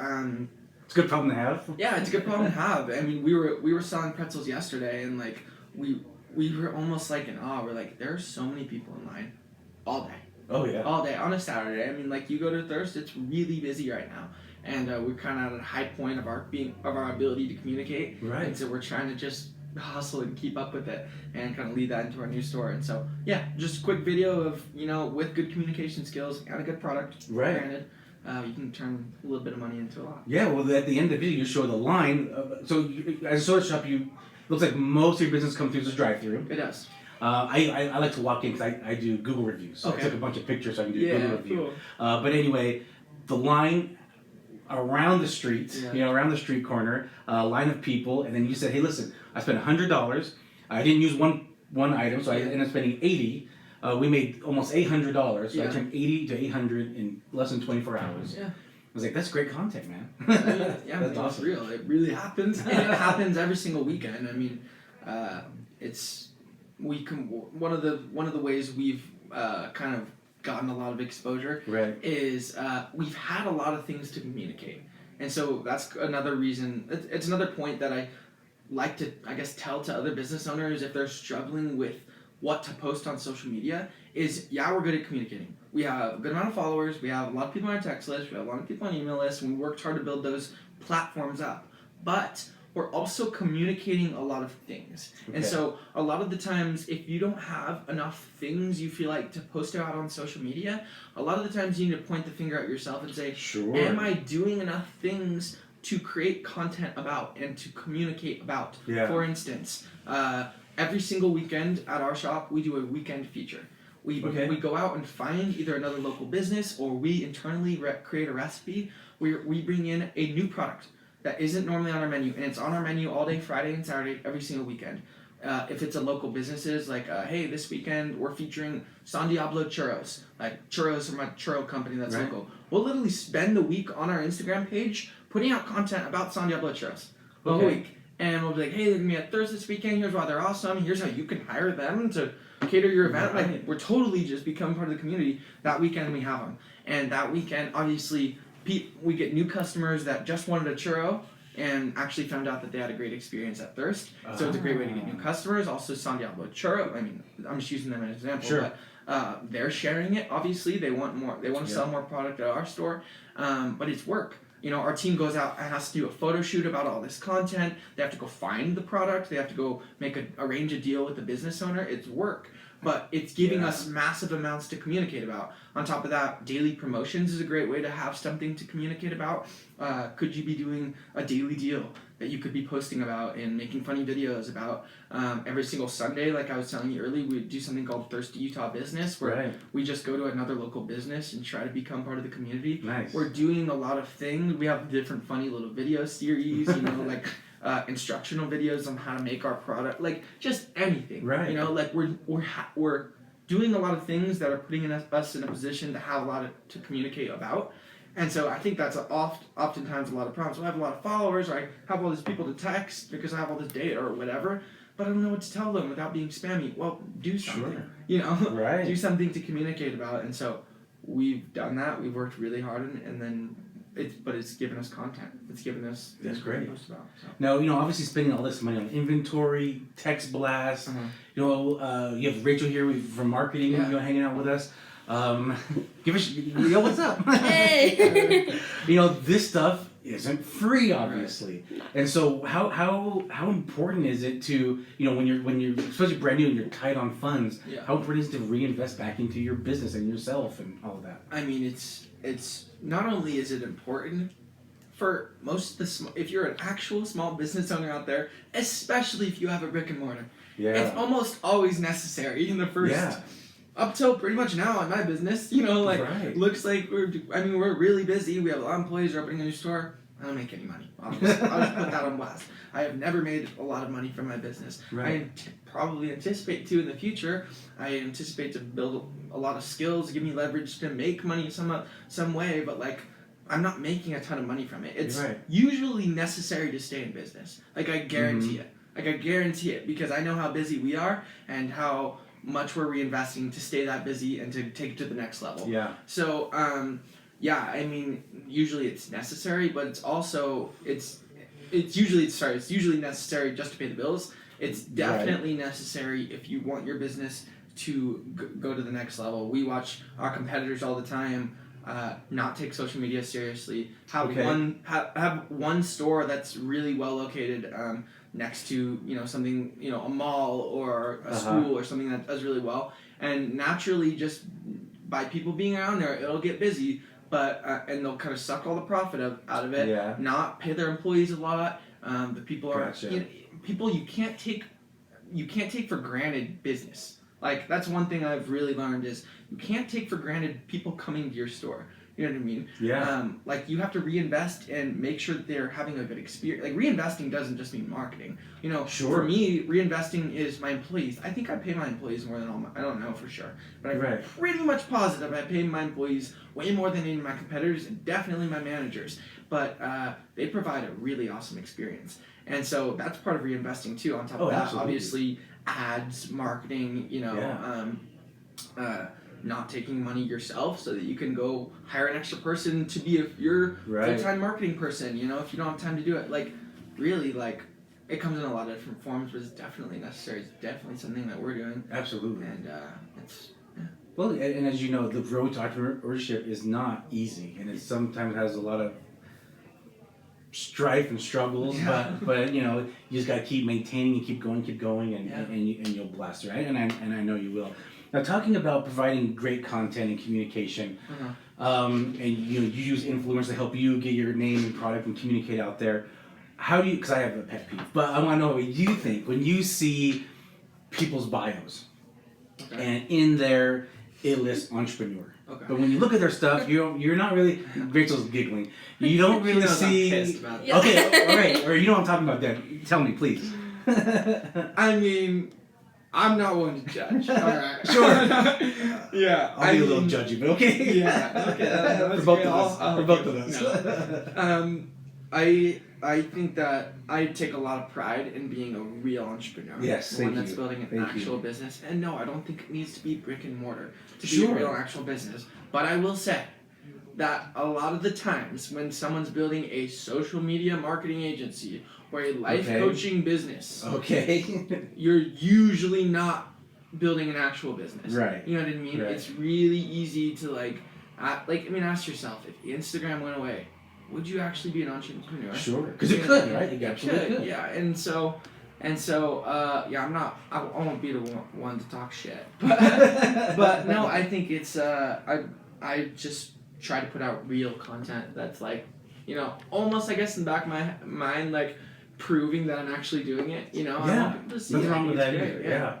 it's a good problem to have. yeah, it's a good problem to have. I mean, we were selling pretzels yesterday, and like we were almost like in awe. We're like, there are so many people in line all day. Oh yeah. All day on a Saturday. I mean, like you go to Thirst, it's really busy right now, and we're kind of at a high point of our ability to communicate. Right. And so we're trying to just hustle and keep up with it, and kind of lead that into our new store. And so yeah, just a quick video of with good communication skills and a good product. Right. Granted, you can turn a little bit of money into a lot. Yeah. Well, at the end of the video, you show the line. As a soda shop, looks like most of your business comes through this drive-through. It does. I like to walk in because I do Google reviews. So I took a bunch of pictures so I can do a Google review. Cool. But anyway, the line around the street, around the street corner, line of people, and then you said, hey, listen, I spent $100. I didn't use one item, so I ended up spending $80. We made almost $800, so I turned $80 to $800 in less than 24 hours. Yeah. I was like, that's great content, man. That's awesome. It's real. It really happens, and it happens every single weekend. I mean, one of the ways we've kind of gotten a lot of exposure is we've had a lot of things to communicate, and so that's another reason. It's another point that I like to, I guess, tell to other business owners if they're struggling with what to post on social media is, we're good at communicating. We have a good amount of followers. We have a lot of people on our text list. We have a lot of people on email lists. And we worked hard to build those platforms up. But we're also communicating a lot of things. Okay. And so a lot of the times, if you don't have enough things you feel like to post out on social media, a lot of the times you need to point the finger at yourself and say, am I doing enough things to create content about and to communicate about? Yeah. For instance, every single weekend at our shop, we do a weekend feature. We go out and find either another local business, or we internally create a recipe where we bring in a new product that isn't normally on our menu, and it's on our menu all day, Friday and Saturday, every single weekend. If it's a local businesses, like, hey, this weekend we're featuring San Diablo churros, like churros from a churro company that's local. We'll literally spend the week on our Instagram page putting out content about San Diablo churros the whole week. And we'll be like, hey, they're going to be at Thirst this weekend. Here's why they're awesome. Here's how you can hire them to cater your event. Right. Like, we're totally just becoming part of the community. That weekend we have them. And that weekend, obviously, we get new customers that just wanted a churro and actually found out that they had a great experience at Thirst. So it's a great way to get new customers. Also, San Diablo churro. I mean, I'm just using them as an example. Sure. But they're sharing it. Obviously, they want more. They want to sell more product at our store. But it's work. Our team goes out and has to do a photo shoot about all this content. They have to go find the product. They have to go arrange a deal with the business owner. It's work. but it's giving us massive amounts to communicate about. On top of that, daily promotions is a great way to have something to communicate about. Could you be doing a daily deal that you could be posting about and making funny videos about? Every single Sunday, like I was telling you earlier, we do something called Thirsty Utah Business, where we just go to another local business and try to become part of the community. Nice. We're doing a lot of things. We have different funny little video series, you know, like instructional videos on how to make our product, like just anything. Right. You know, like we're doing a lot of things that are putting us in a position to have a lot to communicate about. And so I think that's oftentimes a lot of problems. So I have a lot of followers, or I have all these people to text because I have all this data or whatever, but I don't know what to tell them without being spammy. Well, do something, you know, do something to communicate about. And so we've done that. We've worked really hard, and then it's given us content. It's given us that's great. To post about, so. Now, you know, obviously spending all this money on inventory, text blasts. You know, you have Rachel here from marketing, you know, hanging out with us. Give us, yo, what's up? Hey. You know, this stuff isn't free, obviously, and so how important is it to, you know, when you're especially brand new and you're tight on funds, how important is it to reinvest back into your business and yourself and all of that? I mean, it's not only is it important for most of the if you're an actual small business owner out there, especially if you have a brick and mortar, it's almost always necessary in the first. Up till pretty much now in my business, you know, like, looks like we're really busy. We have a lot of employees. We're opening a new store. I don't make any money. I'll just put that on blast. I have never made a lot of money from my business. I probably anticipate to in the future. I anticipate to build a lot of skills, give me leverage to make money some way, but like, I'm not making a ton of money from it. It's usually necessary to stay in business. Like, I guarantee it. Like, I guarantee it, because I know how busy we are and how much we're reinvesting to stay that busy and to take it to the next level. So, I mean, usually it's necessary, but it's also, it's usually necessary just to pay the bills. It's definitely necessary if you want your business to go to the next level. We watch our competitors all the time not take social media seriously. Have one store that's really well located next to, you know, something, you know, a mall or a school or something that does really well, and naturally just by people being around there, it'll get busy, but and they'll kind of suck all the profit out of it, not pay their employees a lot. The people are people you can't take for granted business. Like, that's one thing I've really learned is you can't take for granted people coming to your store. You know what I mean? Like, you have to reinvest and make sure that they're having a good experience. Like, reinvesting doesn't just mean marketing. You know, for me, reinvesting is my employees. I think I pay my employees more than I don't know for sure, but I'm pretty much positive I pay my employees way more than any of my competitors, and definitely my managers. But they provide a really awesome experience. And so that's part of reinvesting too. On top of that, obviously, ads, marketing, you know, not taking money yourself so that you can go hire an extra person to be your full-time marketing person, you know, if you don't have time to do it. Like, really, like, it comes in a lot of different forms, but it's definitely necessary. It's definitely something that we're doing. Absolutely. And it's, well, and as you know, the road to entrepreneurship is not easy, and it sometimes has a lot of strife and struggles, but you know, you just gotta keep maintaining and keep going, and you'll blast it, right? And I know you will. Now, talking about providing great content and communication, and you know, you use influencers to help you get your name and product and communicate out there. How do you? Because I have a pet peeve, but I want to know what you think when you see people's bios, and in there it lists entrepreneur. But when you look at their stuff, you're not really. Rachel's giggling. You don't really see. Okay, all right, or you know what I'm talking about. Then tell me, please. I mean, I'm not one to judge. All right. Sure. I'll be a little judgy, but okay. For both of us. No. I think that I take a lot of pride in being a real entrepreneur. Yes, one that's building an actual business. And no, I don't think it needs to be brick and mortar to be a real actual business. But I will say that a lot of the times when someone's building a social media marketing agency or a life coaching business, you're usually not building an actual business. Right. You know what I mean? Right. It's really easy to ask yourself, if Instagram went away, would you actually be an entrepreneur? Sure. Because it could, right? It could. Yeah. And so And so, I won't be the one to talk shit. But no, I think it's, I just try to put out real content that's like, almost, I guess, in the back of my mind, like, proving that I'm actually doing it, Yeah, I want people to see nothing wrong with that great, either, yeah.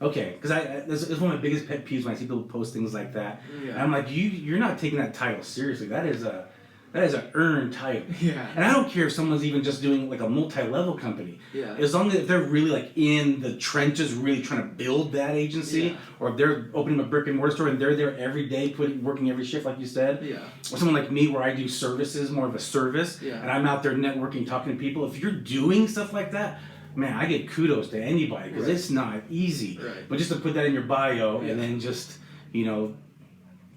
Okay, because it's one of my biggest pet peeves when I see people post things like that. Yeah. And I'm like, you're not taking that title seriously. That is an earned title. Yeah. And I don't care if someone's even just doing like a multi-level company. Yeah. As long as they're really like in the trenches, really trying to build that agency, or if they're opening a brick and mortar store and they're there every day, working every shift, like you said. Yeah. Or someone like me, where I do services, more of a service, and I'm out there networking, talking to people. If you're doing stuff like that, man, I give kudos to anybody because it's not easy. Right. But just to put that in your bio and then just,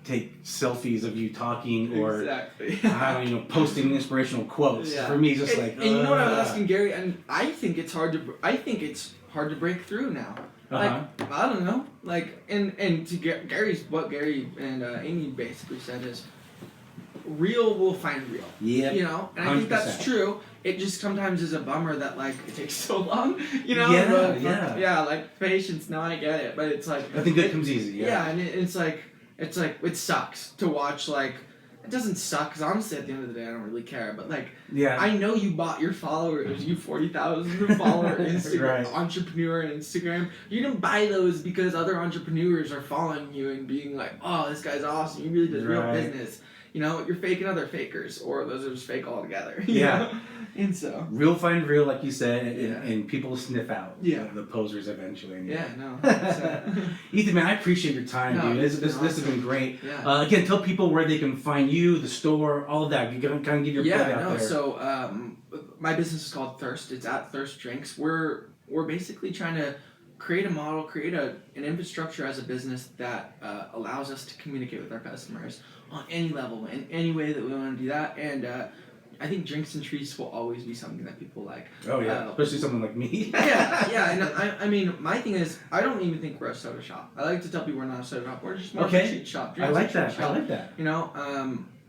take selfies of you talking or posting inspirational quotes. Yeah. For me, it's just and you know what I was asking Gary, and I think it's hard to break through now. Like, I don't know, like, and to what Gary and Amy basically said is, real will find real. Yeah. And I think that's true. It just sometimes is a bummer that like it takes so long. Yeah. Like patience. No, I get it, but it's like nothing good comes easy. Yeah, and it's like it sucks to watch. Like, it doesn't suck because honestly, at the end of the day, I don't really care. But like, I know you bought your followers, you 40,000 follower Instagram entrepreneur on Instagram. You didn't buy those because other entrepreneurs are following you and being like, oh, this guy's awesome. He really does real business. You're faking other fakers, or those are just fake altogether. You know? And so real find real, like you said, and people sniff out the posers eventually. Ethan, man, I appreciate your time, dude. This has been great. Yeah. Again, tell people where they can find you, the store, all of that. You can kind of give your plug out there. So my business is called Thirst. It's at Thirst Drinks. We're basically trying to create a model, create an infrastructure as a business that allows us to communicate with our customers on any level, in any way that we want to do that. And I think drinks and treats will always be something that people like. Oh yeah, especially someone like me. And I mean, my thing is, I don't even think we're a soda shop. I like to tell people we're not a soda shop. We're just more of a treat shop. I like that.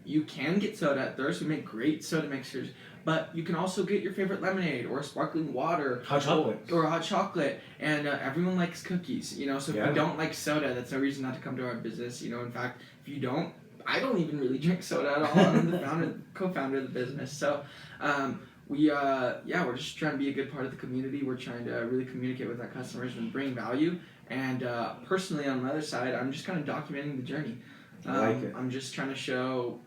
You can get soda at Thirst. We make great soda mixers. But you can also get your favorite lemonade or sparkling water. Hot chocolate. Or hot chocolate. And everyone likes cookies, so if you don't like soda, that's no reason not to come to our business. In fact, if you don't, I don't even really drink soda at all. I'm the co-founder of the business. So we're just trying to be a good part of the community. We're trying to really communicate with our customers and bring value. And personally, on the other side, I'm just kind of documenting the journey. I like it. I'm just trying to show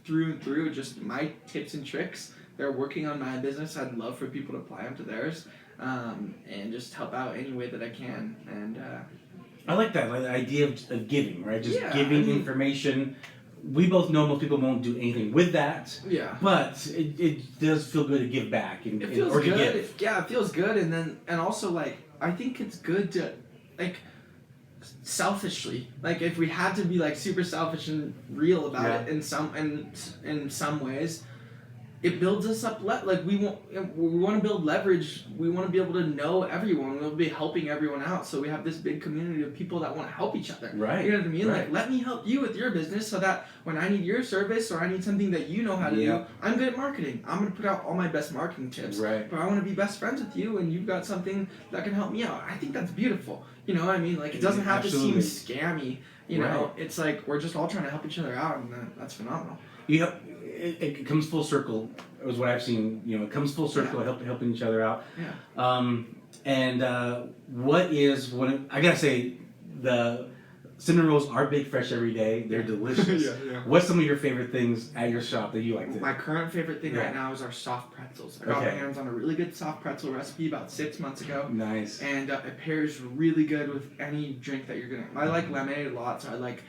through and through just my tips and tricks. They're working on my business. I'd love for people to apply them to theirs, and just help out any way that I can. And I like that, like the idea of giving, right? Just giving information. We both know most people won't do anything with that. Yeah. But it does feel good to give back and it feels or good. to give. It feels good, and also like I think it's good to like selfishly, like if we had to be like super selfish and real about it in some ways. It builds us up. Like we want to build leverage. We want to be able to know everyone. We'll be helping everyone out. So we have this big community of people that want to help each other. Right. You know what I mean? Right. Like, let me help you with your business so that when I need your service or I need something that you know how to do, I'm good at marketing. I'm gonna put out all my best marketing tips. Right. But I want to be best friends with you, and you've got something that can help me out. I think that's beautiful. You know what I mean? Like, it doesn't have to seem scammy. You know, it's like we're just all trying to help each other out, and that's phenomenal. It comes full circle, is what I've seen. It comes full circle, helping each other out. Yeah. I gotta say, the cinnamon rolls are big, fresh every day. They're delicious. What's some of your favorite things at your shop that you like to? My current favorite thing right now is our soft pretzels. I got my hands on a really good soft pretzel recipe about 6 months ago. Nice. And it pairs really good with any drink that you're gonna. I like lemonade a lot, so I like.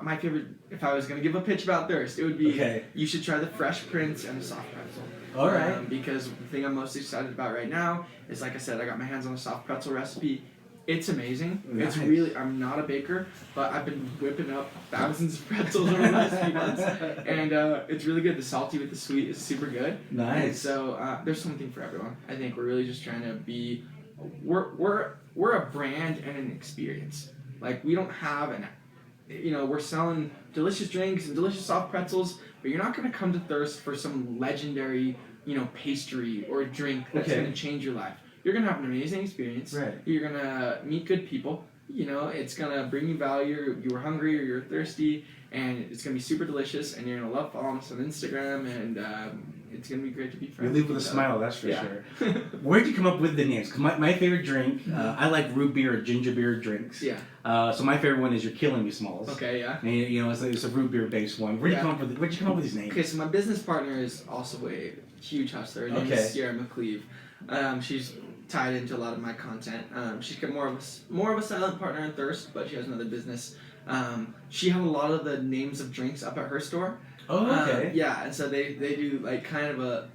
My favorite, if I was gonna give a pitch about Thirst, it would be you should try the Fresh Prince and the soft pretzel. All right. Because the thing I'm most excited about right now is, like I said, I got my hands on a soft pretzel recipe. It's amazing. Nice. It's really, I'm not a baker, but I've been whipping up thousands of pretzels over the last few months. And it's really good. The salty with the sweet is super good. Nice. And so there's something for everyone. I think we're really just trying to be, we're a brand and an experience. Like, we don't have we're selling delicious drinks and delicious soft pretzels, but you're not going to come to Thirst for some legendary, pastry or drink that's going to change your life. you're gonna have an amazing experience. Right. You're gonna meet good people. You know, it's gonna bring you value. You were hungry or you're thirsty, and it's gonna be super delicious. And you're gonna love following us on Instagram, and it's gonna be great to be friends. You leave with a smile, that's for sure. Where'd you come up with the names? 'Cause my favorite drink, I like root beer or ginger beer drinks. Yeah. So my favorite one is You're Killing Me Smalls. Okay. Yeah. And you know, it's a root beer based one. Where'd you come up with these names? Okay, so my business partner is also a huge hustler. Her name is Sierra McCleve. She's tied into a lot of my content. She's got more of a silent partner in Thirst, but she has another business. She has a lot of the names of drinks up at her store. Oh, okay. Yeah, and so they do like kind of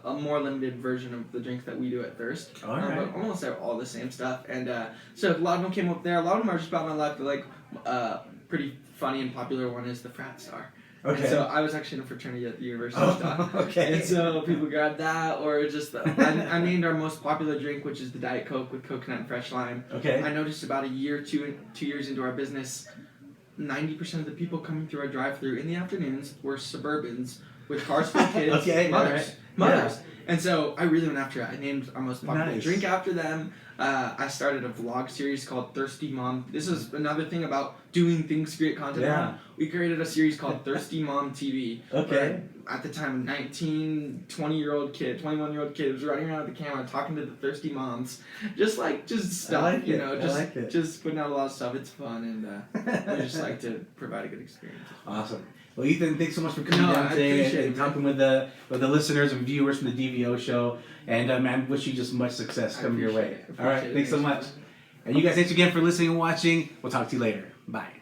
a more limited version of the drink that we do at Thirst. All right. But almost all the same stuff. And so a lot of them came up there. A lot of them are just about my life. They're like pretty funny and popular one is the Frat Star. Okay. And so I was actually in a fraternity at the university. Okay. And so people grabbed that, or just I named our most popular drink, which is the Diet Coke with coconut and fresh lime. Okay. I noticed about two years into our business, 90% of the people coming through our drive-through in the afternoons were Suburbans with cars full of kids, Okay, mothers. Yeah. And so I really went after it. I named our most popular Nice. drink after them. I started a vlog series called Thirsty Mom. This is another thing about doing things to create content on. We created a series called Thirsty Mom TV. Okay. At the time, 21-year-old kid was running around with the camera talking to the thirsty moms. Just stuff, just putting out a lot of stuff. It's fun, and I just like to provide a good experience. Awesome. Well, Ethan, thanks so much for coming down today and talking with the listeners and viewers from the DVO show. And man, wish you just much success coming your way. All right, thanks so much. And you guys, thanks again for listening and watching. We'll talk to you later. Bye.